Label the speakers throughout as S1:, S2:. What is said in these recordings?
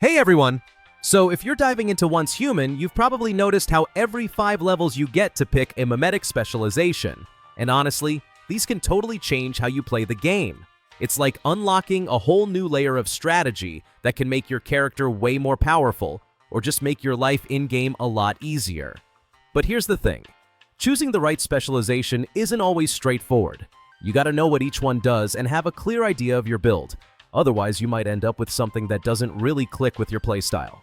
S1: Hey everyone! So if you're diving into Once Human, you've probably noticed how every 5 levels you get to pick a Memetics Specialization. And honestly, these can totally change how you play the game. It's like unlocking a whole new layer of strategy that can make your character way more powerful, or just make your life in-game a lot easier. But here's the thing. Choosing the right specialization isn't always straightforward. You gotta know what each one does and have a clear idea of your build. Otherwise, you might end up with something that doesn't really click with your playstyle.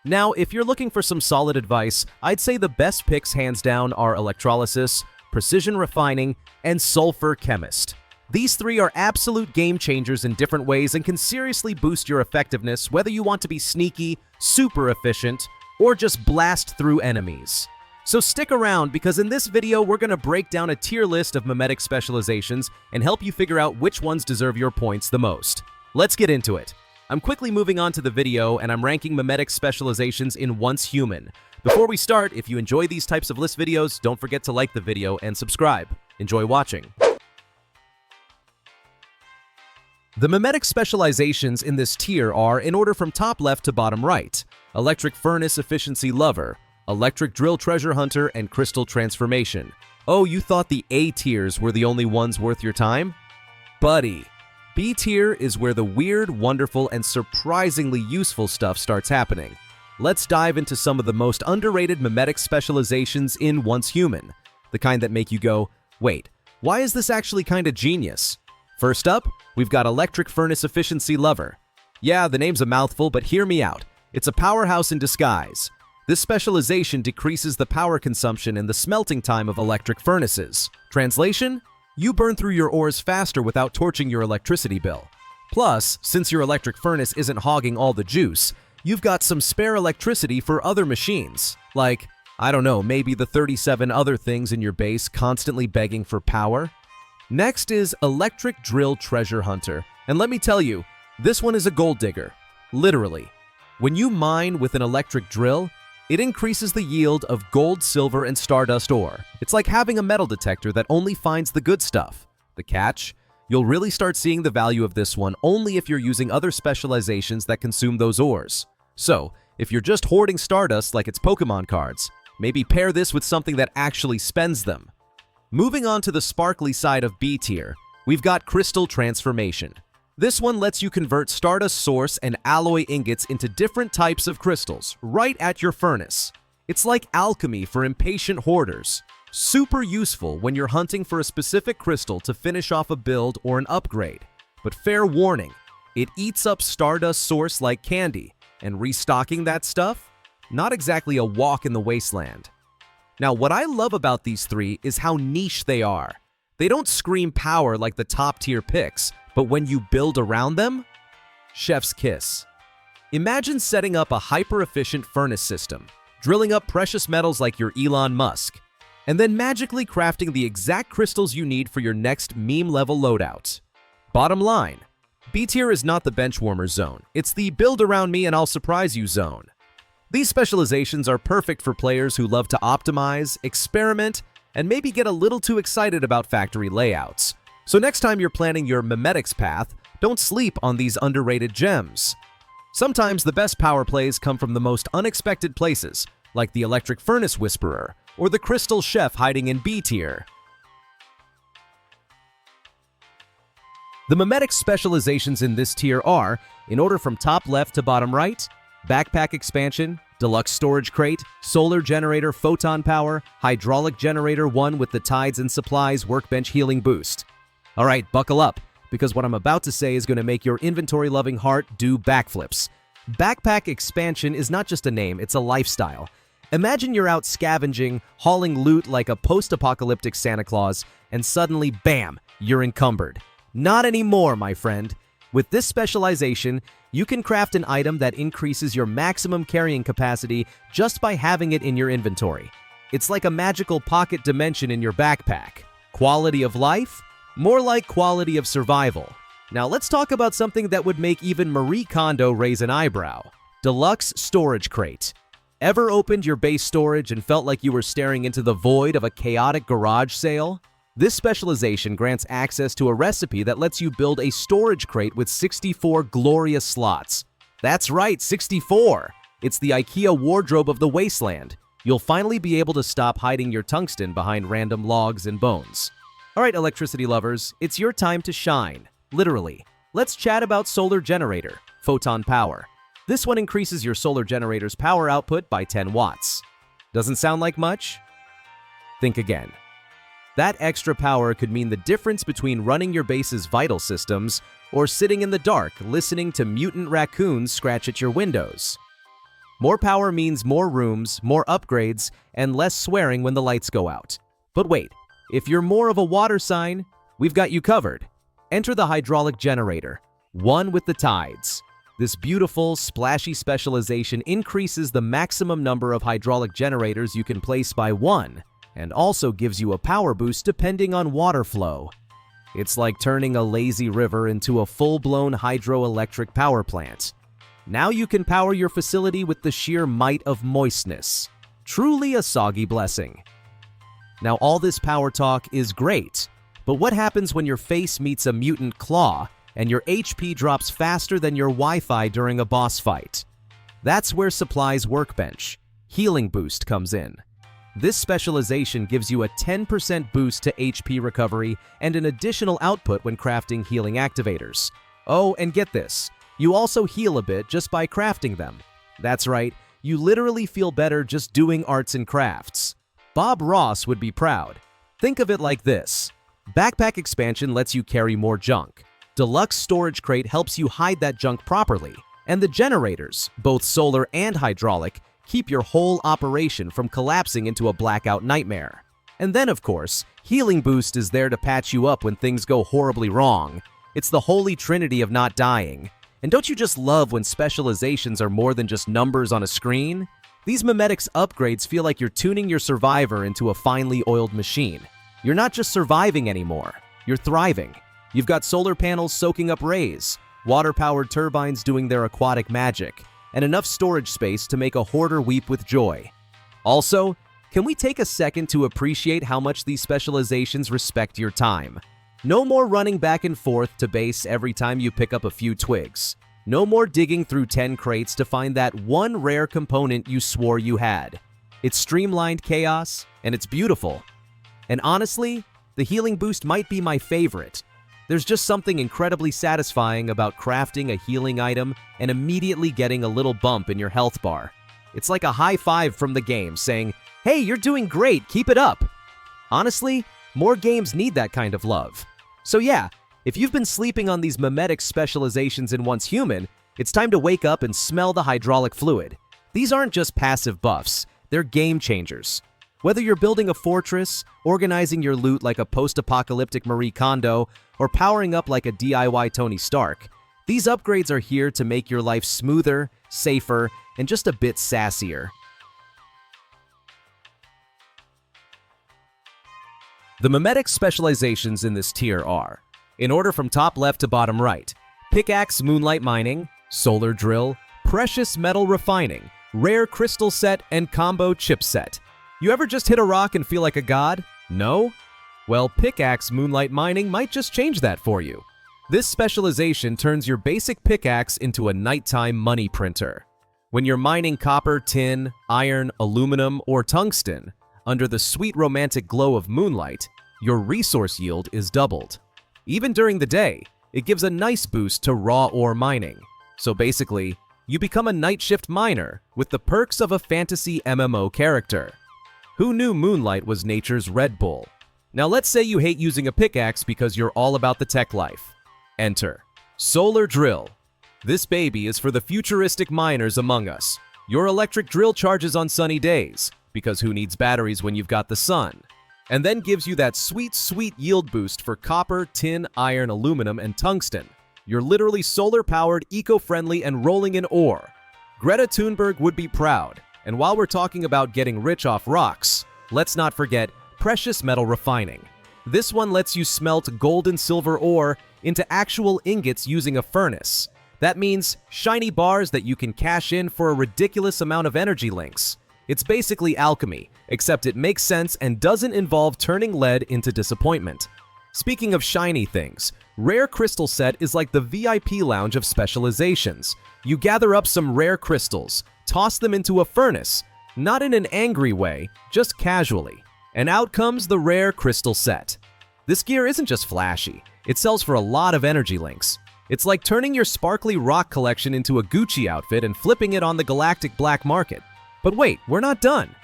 S1: Now, if you're looking for some solid advice, I'd say the best picks hands down are Electrolysis, Precision Refining, and Sulfur Chemist. These 3 are absolute game changers in different ways and can seriously boost your effectiveness whether you want to be sneaky, super efficient, or just blast through enemies. So stick around because in this video we're going to break down a tier list of Memetics Specializations and help you figure out which ones deserve your points the most. Let's get into it. I'm quickly moving on to the video and I'm ranking Memetics Specializations in Once Human. Before we start, if you enjoy these types of list videos, don't forget to like the video and subscribe. Enjoy watching. The Memetics Specializations in this tier are, in order from top left to bottom right, Electric Furnace Efficiency Lover, Electric Drill Treasure Hunter, and Crystal Transformation. Oh, you thought the A tiers were the only ones worth your time? Buddy. B tier is where the weird, wonderful, and surprisingly useful stuff starts happening. Let's dive into some of the most underrated Memetics Specializations in Once Human, the kind that make you go, wait, why is this actually kinda genius? First up, we've got Electric Furnace Efficiency Lover. Yeah, the name's a mouthful, but hear me out. It's a powerhouse in disguise. This specialization decreases the power consumption and the smelting time of electric furnaces. Translation? You burn through your ores faster without torching your electricity bill. Plus, since your electric furnace isn't hogging all the juice, you've got some spare electricity for other machines. Like, I don't know, maybe the 37 other things in your base constantly begging for power? Next is Electric Drill Treasure Hunter. And let me tell you, this one is a gold digger. Literally. When you mine with an electric drill, it increases the yield of gold, silver, and stardust ore. It's like having a metal detector that only finds the good stuff. The catch? You'll really start seeing the value of this one only if you're using other specializations that consume those ores. So, if you're just hoarding stardust like it's Pokemon cards, maybe pair this with something that actually spends them. Moving on to the sparkly side of B tier, we've got Crystal Transformation. This one lets you convert Stardust Source and alloy ingots into different types of crystals, right at your furnace. It's like alchemy for impatient hoarders. Super useful when you're hunting for a specific crystal to finish off a build or an upgrade. But fair warning, it eats up Stardust Source like candy, and restocking that stuff? Not exactly a walk in the wasteland. Now, what I love about these 3 is how niche they are. They don't scream power like the top tier picks, but when you build around them, chef's kiss. Imagine setting up a hyper-efficient furnace system, drilling up precious metals like you're Elon Musk, and then magically crafting the exact crystals you need for your next meme-level loadout. Bottom line, B tier is not the benchwarmer zone, it's the build around me and I'll surprise you zone. These specializations are perfect for players who love to optimize, experiment, and maybe get a little too excited about factory layouts. So next time you're planning your Memetics path, don't sleep on these underrated gems. Sometimes the best power plays come from the most unexpected places, like the Electric Furnace Whisperer or the Crystal Chef hiding in B tier. The Memetics Specializations in this tier are, in order from top left to bottom right, Backpack Expansion, Deluxe Storage Crate, Solar Generator Photon Power, Hydraulic Generator 1 with the Tides and Supplies Workbench Healing Boost. Alright, buckle up, because what I'm about to say is going to make your inventory-loving heart do backflips. Backpack Expansion is not just a name, it's a lifestyle. Imagine you're out scavenging, hauling loot like a post-apocalyptic Santa Claus, and suddenly, bam, you're encumbered. Not anymore, my friend. With this specialization, you can craft an item that increases your maximum carrying capacity just by having it in your inventory. It's like a magical pocket dimension in your backpack. Quality of life? More like quality of survival. Now let's talk about something that would make even Marie Kondo raise an eyebrow. Deluxe Storage Crate. Ever opened your base storage and felt like you were staring into the void of a chaotic garage sale? This specialization grants access to a recipe that lets you build a storage crate with 64 glorious slots. That's right, 64! It's the IKEA wardrobe of the wasteland. You'll finally be able to stop hiding your tungsten behind random logs and bones. Alright, electricity lovers, it's your time to shine. Literally. Let's chat about solar generator, photon power. This one increases your solar generator's power output by 10 watts. Doesn't sound like much? Think again. That extra power could mean the difference between running your base's vital systems or sitting in the dark listening to mutant raccoons scratch at your windows. More power means more rooms, more upgrades, and less swearing when the lights go out. But wait, if you're more of a water sign, we've got you covered. Enter the hydraulic generator, one with the tides. This beautiful, splashy specialization increases the maximum number of hydraulic generators you can place by 1, and also gives you a power boost depending on water flow. It's like turning a lazy river into a full-blown hydroelectric power plant. Now you can power your facility with the sheer might of moistness. Truly a soggy blessing. Now all this power talk is great, but what happens when your face meets a mutant claw and your HP drops faster than your Wi-Fi during a boss fight? That's where Supply's Workbench, Healing Boost, comes in. This specialization gives you a 10% boost to HP recovery and an additional output when crafting healing activators. Oh, and get this, you also heal a bit just by crafting them. That's right, you literally feel better just doing arts and crafts. Bob Ross would be proud. Think of it like this. Backpack expansion lets you carry more junk. Deluxe storage crate helps you hide that junk properly. And the generators, both solar and hydraulic, keep your whole operation from collapsing into a blackout nightmare. And then, of course, Healing Boost is there to patch you up when things go horribly wrong. It's the holy trinity of not dying. And don't you just love when specializations are more than just numbers on a screen? These Memetics upgrades feel like you're tuning your survivor into a finely oiled machine. You're not just surviving anymore, you're thriving. You've got solar panels soaking up rays, water-powered turbines doing their aquatic magic, and enough storage space to make a hoarder weep with joy. Also, can we take a second to appreciate how much these specializations respect your time? No more running back and forth to base every time you pick up a few twigs. No more digging through 10 crates to find that one rare component you swore you had. It's streamlined chaos, and it's beautiful. And honestly, the Healing Boost might be my favorite. There's just something incredibly satisfying about crafting a healing item and immediately getting a little bump in your health bar. It's like a high five from the game saying, "Hey, you're doing great, keep it up." Honestly, more games need that kind of love. So yeah, if you've been sleeping on these Memetics specializations in Once Human, it's time to wake up and smell the hydraulic fluid. These aren't just passive buffs, they're game changers. Whether you're building a fortress, organizing your loot like a post-apocalyptic Marie Kondo, or powering up like a DIY Tony Stark, these upgrades are here to make your life smoother, safer, and just a bit sassier. The Memetics specializations in this tier are, in order from top left to bottom right, Pickaxe Moonlight Mining, Solar Drill, Precious Metal Refining, Rare Crystal Set, and Combo Chip Set. You ever just hit a rock and feel like a god? No? Well, Pickaxe Moonlight Mining might just change that for you. This specialization turns your basic pickaxe into a nighttime money printer. When you're mining copper, tin, iron, aluminum, or tungsten, under the sweet romantic glow of moonlight, your resource yield is doubled. Even during the day, it gives a nice boost to raw ore mining. So basically, you become a night shift miner with the perks of a fantasy MMO character. Who knew moonlight was nature's Red Bull? Now let's say you hate using a pickaxe because you're all about the tech life. Enter Solar Drill. This baby is for the futuristic miners among us. Your electric drill charges on sunny days, because who needs batteries when you've got the sun? And then gives you that sweet, sweet yield boost for copper, tin, iron, aluminum, and tungsten. You're literally solar-powered, eco-friendly, and rolling in ore. Greta Thunberg would be proud. And while we're talking about getting rich off rocks, let's not forget Precious Metal Refining. This one lets you smelt gold and silver ore into actual ingots using a furnace. That means shiny bars that you can cash in for a ridiculous amount of energy links. It's basically alchemy, except it makes sense and doesn't involve turning lead into disappointment. Speaking of shiny things, Rare Crystal Set is like the VIP lounge of specializations. You gather up some rare crystals, toss them into a furnace, not in an angry way, just casually, and out comes the Rare Crystal Set. This gear isn't just flashy, it sells for a lot of energy links. It's like turning your sparkly rock collection into a Gucci outfit and flipping it on the galactic black market. But wait, we're not done.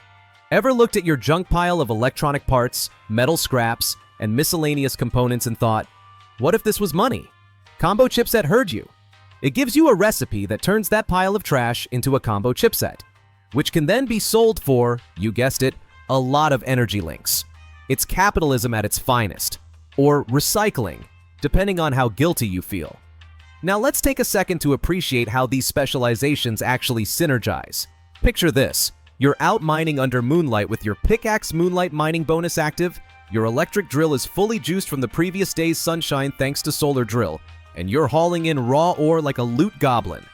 S1: Ever looked at your junk pile of electronic parts, metal scraps, and miscellaneous components and thought, what if this was money? Combo Chipset heard you. It gives you a recipe that turns that pile of trash into a combo chipset, which can then be sold for, you guessed it, a lot of energy links. It's capitalism at its finest, or recycling, depending on how guilty you feel. Now let's take a second to appreciate how these specializations actually synergize. Picture this, you're out mining under moonlight with your pickaxe moonlight mining bonus active, your electric drill is fully juiced from the previous day's sunshine thanks to solar drill, and you're hauling in raw ore like a loot goblin.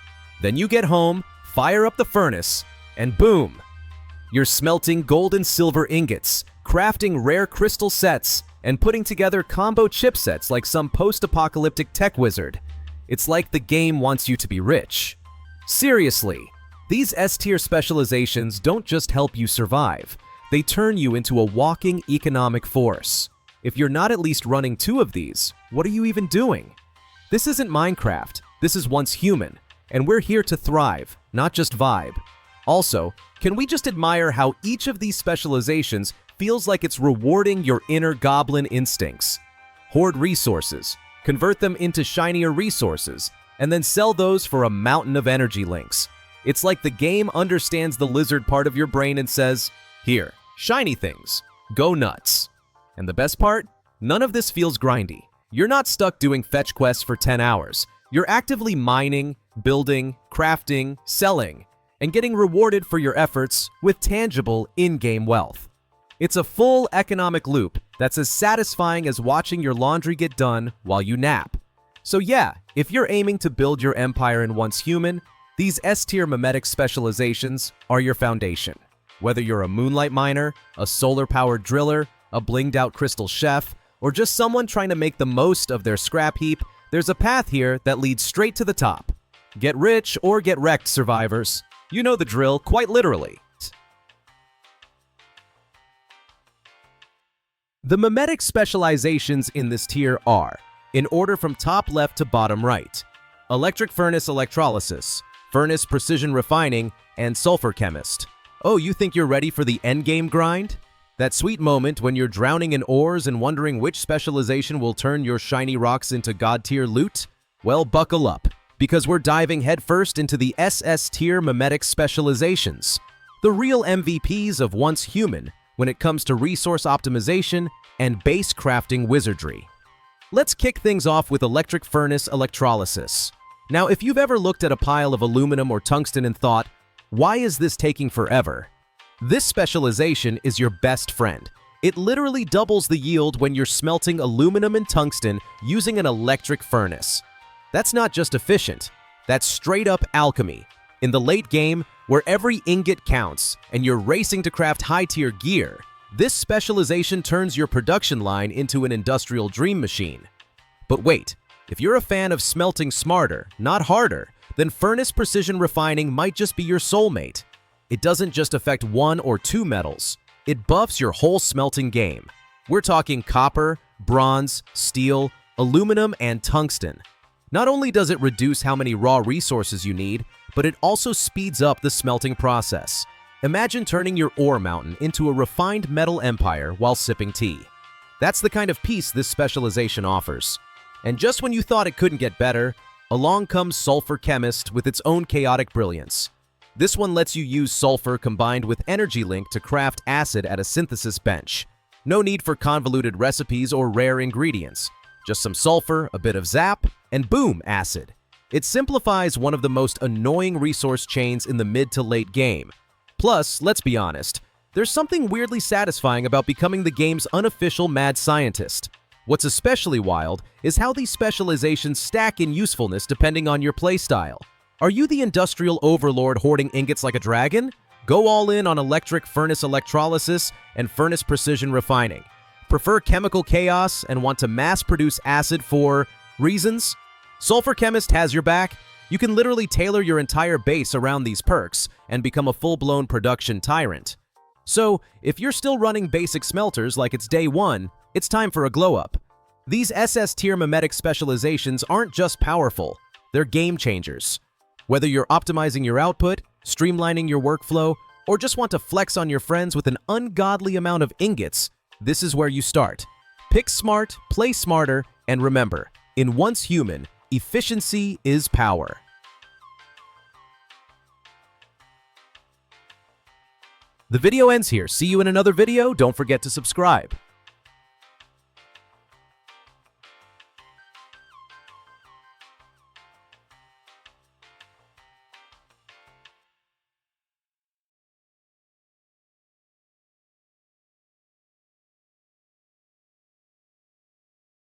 S1: Then you get home, fire up the furnace, and boom! You're smelting gold and silver ingots, crafting rare crystal sets, and putting together combo chipsets like some post-apocalyptic tech wizard. It's like the game wants you to be rich. Seriously, these S-tier specializations don't just help you survive, they turn you into a walking economic force. If you're not at least running 2 of these, what are you even doing? This isn't Minecraft, this is once human, and we're here to thrive, not just vibe. Also, can we just admire how each of these specializations feels like it's rewarding your inner goblin instincts? Hoard resources, convert them into shinier resources, and then sell those for a mountain of energy links. It's like the game understands the lizard part of your brain and says, here, shiny things, go nuts. And the best part? None of this feels grindy. You're not stuck doing fetch quests for 10 hours. You're actively mining, building, crafting, selling, and getting rewarded for your efforts with tangible in-game wealth. It's a full economic loop that's as satisfying as watching your laundry get done while you nap. So yeah, if you're aiming to build your empire in Once Human, these S-tier Memetics specializations are your foundation. Whether you're a moonlight miner, a solar-powered driller, a blinged-out crystal chef, or just someone trying to make the most of their scrap heap, there's a path here that leads straight to the top. Get rich or get wrecked, survivors. You know the drill, quite literally. The Memetics specializations in this tier are, in order from top left to bottom right, Electric Furnace Electrolysis, Furnace Precision Refining, and Sulfur Chemist. Oh, you think you're ready for the endgame grind? That sweet moment when you're drowning in ores and wondering which specialization will turn your shiny rocks into god-tier loot? Well, buckle up, because we're diving headfirst into the SS-tier Memetics specializations, the real MVPs of Once Human when it comes to resource optimization and base crafting wizardry. Let's kick things off with Electric Furnace Electrolysis. Now, if you've ever looked at a pile of aluminum or tungsten and thought, why is this taking forever? This specialization is your best friend. It literally doubles the yield when you're smelting aluminum and tungsten using an electric furnace. That's not just efficient, that's straight up alchemy. In the late game, where every ingot counts and you're racing to craft high-tier gear, this specialization turns your production line into an industrial dream machine. But wait, if you're a fan of smelting smarter, not harder, then Furnace Precision Refining might just be your soulmate. It doesn't just affect 1 or 2 metals, it buffs your whole smelting game. We're talking copper, bronze, steel, aluminum, and tungsten. Not only does it reduce how many raw resources you need, but it also speeds up the smelting process. Imagine turning your ore mountain into a refined metal empire while sipping tea. That's the kind of peace this specialization offers. And just when you thought it couldn't get better, along comes Sulfur Chemist with its own chaotic brilliance. This one lets you use sulfur combined with Energy Link to craft acid at a synthesis bench. No need for convoluted recipes or rare ingredients. Just some sulfur, a bit of zap, and boom, acid. It simplifies one of the most annoying resource chains in the mid to late game. Plus, let's be honest, there's something weirdly satisfying about becoming the game's unofficial mad scientist. What's especially wild is how these specializations stack in usefulness depending on your playstyle. Are you the industrial overlord hoarding ingots like a dragon? Go all in on Electric Furnace Electrolysis and Furnace Precision Refining. Prefer chemical chaos and want to mass-produce acid for reasons? Sulfur Chemist has your back. You can literally tailor your entire base around these perks and become a full-blown production tyrant. So, if you're still running basic smelters like it's day one, it's time for a glow-up. These SS-tier Memetics Specializations aren't just powerful, they're game-changers. Whether you're optimizing your output, streamlining your workflow, or just want to flex on your friends with an ungodly amount of ingots, this is where you start. Pick smart, play smarter, and remember, in Once Human, efficiency is power. The video ends here. See you in another video. Don't forget to subscribe.